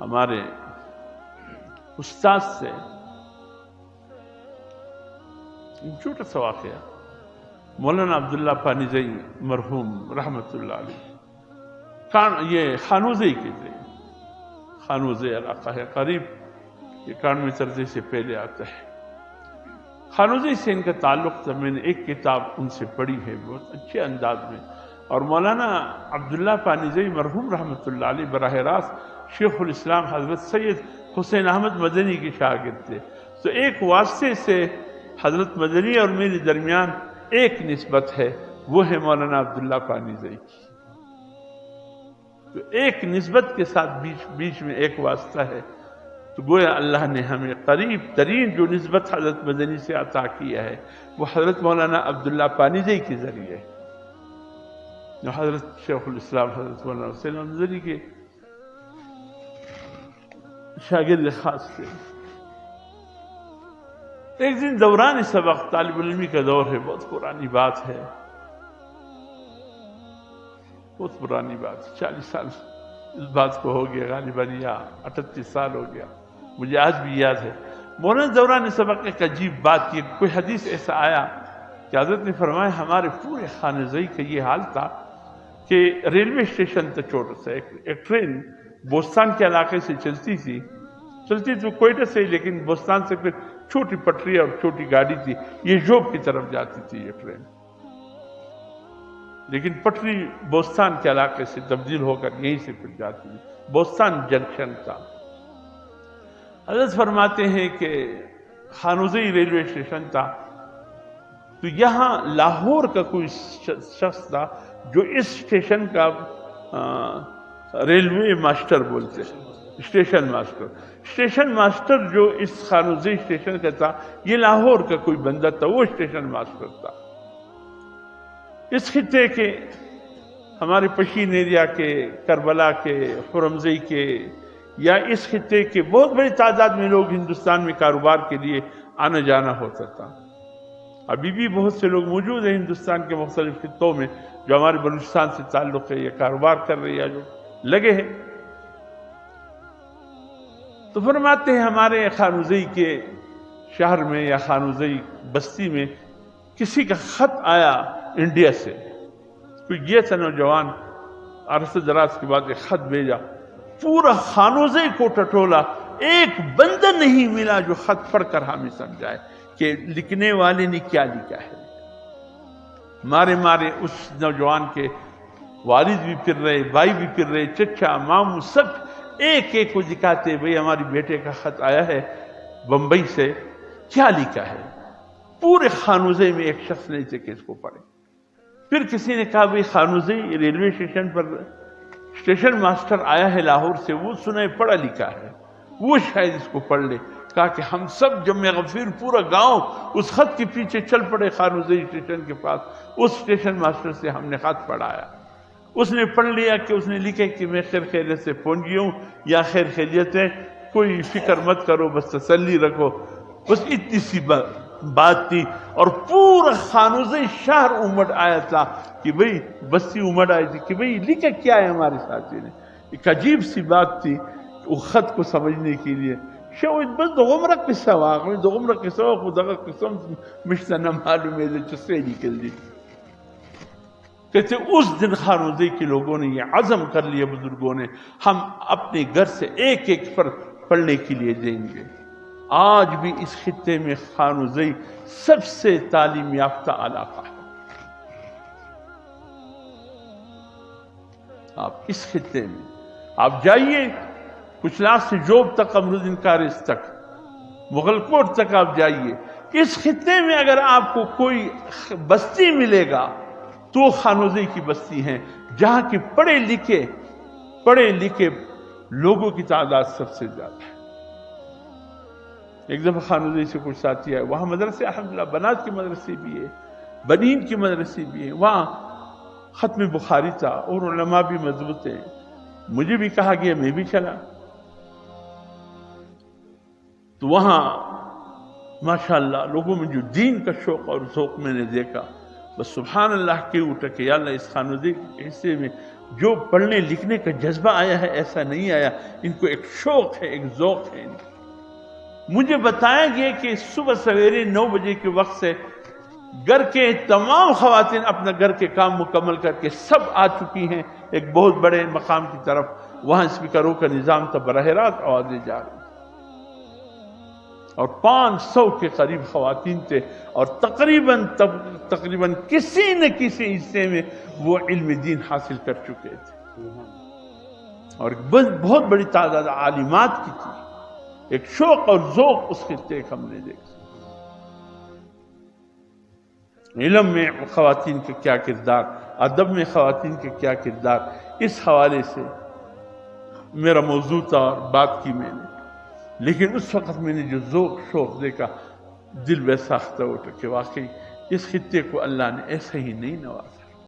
ہمارے استاد سے چھوٹا سا واقعہ، مولانا عبداللہ پانیزئی مرحوم رحمۃ اللہ علیہ، یہ خانوزئی کے تھے، خانوزئی علاقہ ہے قریب، یہ کانوی سرزے سے پہلے آتا ہے۔ خانوزئی سے ان کا تعلق تھا، میں نے ایک کتاب ان سے پڑھی ہے بہت اچھے انداز میں، اور مولانا عبداللہ پانیزئی مرحوم رحمۃ اللہ علیہ براہ راست شیخ الاسلام حضرت سید حسین احمد مدنی کے شاگرد تھے، تو ایک واسطے سے حضرت مدنی اور میرے درمیان ایک نسبت ہے، وہ ہے مولانا عبداللہ پانیزئی کی، تو ایک نسبت کے ساتھ بیچ میں ایک واسطہ ہے، تو گویا اللہ نے ہمیں قریب ترین جو نسبت حضرت مدنی سے عطا کیا ہے وہ حضرت مولانا عبداللہ پانیزئی کے ذریعے ہے، جو حضرت شیخ الاسلام حضرت مولانا حسین مدنی کے شاگرد خاص تھے۔ ایک دن دوران سبق، طالب علمی کا دور ہے، بہت پرانی بات ہے، بہت پرانی بات، 40 سال اس بات کو ہو گیا غالباً، یا 38 سال ہو گیا، مجھے آج بھی یاد ہے۔ مولانا دوران سبق ایک عجیب بات کی، کوئی حدیث ایسا آیا کہ حضرت نے فرمایا ہمارے پورے خانزئی کا یہ حال تھا کہ ریلوے اسٹیشن تھا چھوٹا سا، ایک ٹرین بوستان کے علاقے سے چلتی تو کوئٹہ سے، لیکن بوستان سے پھر چھوٹی پٹری اور چھوٹی گاڑی تھی، یہ جوب کی طرف جاتی تھی یہ ٹرین، لیکن پٹری بوستان کے علاقے سے تبدیل ہو کر یہیں سے پھر جاتی تھی، بوستان جنکشن تھا۔ حضرت فرماتے ہیں کہ خانوزئی ریلوے اسٹیشن تھا، تو یہاں لاہور کا کوئی شخص تھا جو اس اسٹیشن کا ریلوے ماسٹر بولتے ہیں، اسٹیشن ماسٹر جو اس خانوزئی اسٹیشن کا تھا، یہ لاہور کا کوئی بندہ تھا، وہ اسٹیشن ماسٹر تھا۔ اس خطے کے، ہمارے پشین ایریا کے، کربلا کے، حرمزئی کے، یا اس خطے کے بہت بڑی تعداد میں لوگ ہندوستان میں کاروبار کے لیے آنا جانا ہوتا تھا۔ ابھی بھی بہت سے لوگ موجود ہیں ہندوستان کے مختلف خطوں میں جو ہمارے بلوچستان سے تعلق ہے، یا کاروبار کر رہے ہیں، یا جو لگے ہیں۔ تو فرماتے ہیں ہمارے خانوزئی کے شہر میں یا خانوزئی بستی میں کسی کا خط آیا انڈیا سے، کوئی یہ تھا نوجوان، عرصہ دراز کے بعد ایک خط بھیجا، پورا خانوزئی کو ٹٹولا، ایک بندہ نہیں ملا جو خط پڑھ کر ہمیں سمجھائے کہ لکھنے والے نے کیا لکھا ہے۔ مارے اس نوجوان کے والد بھی پھر رہے، بھائی بھی پھر رہے، چچا ماموں سب ایک کو دکھاتے، بھئی ہماری بیٹے کا خط آیا ہے بمبئی سے، کیا لکھا ہے؟ پورے خانوزئی میں ایک شخص نہیں تھے کہ اس کو پڑھے۔ پھر کسی نے کہا بھئی خانوزئی ریلوے اسٹیشن پر اسٹیشن ماسٹر آیا ہے لاہور سے، وہ سنا پڑھا لکھا ہے، وہ شاید اس کو پڑھ لے۔ کہا کہ ہم سب جمع غفیر پورا گاؤں اس خط کے پیچھے چل پڑے خانوزئی اسٹیشن کے پاس، اس اسٹیشن ماسٹر سے ہم نے خط پڑھایا، اس نے پڑھ لیا کہ اس نے لکھا کہ میں خیر خیریت سے پہنچ گیا ہوں، یا خیر خیریت ہے، کوئی فکر مت کرو، بس تسلی رکھو، بس اتنی سی بات تھی۔ اور پورا خانوزئی شہر امڑ آیا تھا کہ بھئی، بستی امڑ آئی تھی کہ بھئی لکھا کیا ہے ہمارے ساتھی نے۔ ایک عجیب سی بات تھی وہ خط کو سمجھنے کے لیے، شاید بس دوغمرہ قصہ واقعی، دوغمرہ قصہ خدا قسم مشتہ نہ معلوم ہے چسے نکل دی۔ کہتے اس دن خانوزئی کے لوگوں نے یہ عزم کر لیا، بزرگوں نے، ہم اپنے گھر سے ایک پر پڑھنے کے لیے دیں گے۔ آج بھی اس خطے میں خانوزئی سب سے تعلیم یافتہ علاقہ ہے۔ آپ اس خطے میں آپ جائیے، کچلا سے جوب تک، امرالدین کارث تک، مغل کوٹ تک آپ جائیے، اس خطے میں اگر آپ کو کوئی بستی ملے گا تو خانوزئی کی بستی ہیں، جہاں کے پڑھے لکھے لوگوں کی تعداد سب سے زیادہ ہے۔ ایک دفعہ خانوزئی سے کچھ ساتھی آئے، وہاں مدرسے الحمدللہ بنات کے مدرسے بھی ہیں، بنین کے مدرسے بھی ہیں، وہاں ختم بخاری تھا اور علماء بھی مضبوط ہیں۔ مجھے بھی کہا گیا، میں بھی چلا، تو وہاں ماشاءاللہ لوگوں میں جو دین کا شوق اور ذوق میں نے دیکھا، بس سبحان اللہ کے اٹھا کہ یا اللہ اس خانوزئی کے حصے میں جو پڑھنے لکھنے کا جذبہ آیا ہے ایسا نہیں آیا، ان کو ایک شوق ہے، ایک ذوق ہے ان کو۔ مجھے بتایا گیا کہ صبح سویرے 9 بجے کے وقت سے گھر کے تمام خواتین اپنا گھر کے کام مکمل کر کے سب آ چکی ہیں ایک بہت بڑے مقام کی طرف، وہاں اسپیکروں کا نظام تھا، براہ راست آوازیں جا رہی اور 500 کے قریب خواتین تھے، اور تقریباً کسی نہ کسی حصے میں وہ علم دین حاصل کر چکے تھے، اور بہت بڑی تعداد عالمات کی تھی۔ ایک شوق اور ذوق اس خطے کا ہم نے دیکھا۔ علم میں خواتین کا کیا کردار، ادب میں خواتین کا کیا کردار، اس حوالے سے میرا موضوع تھا اور بات کی میں نے، لیکن اس وقت میں نے جو ذوق شوق دیکھا، دل بے ساختہ اٹھا کہ واقعی اس خطے کو اللہ نے ایسا ہی نہیں نوازا۔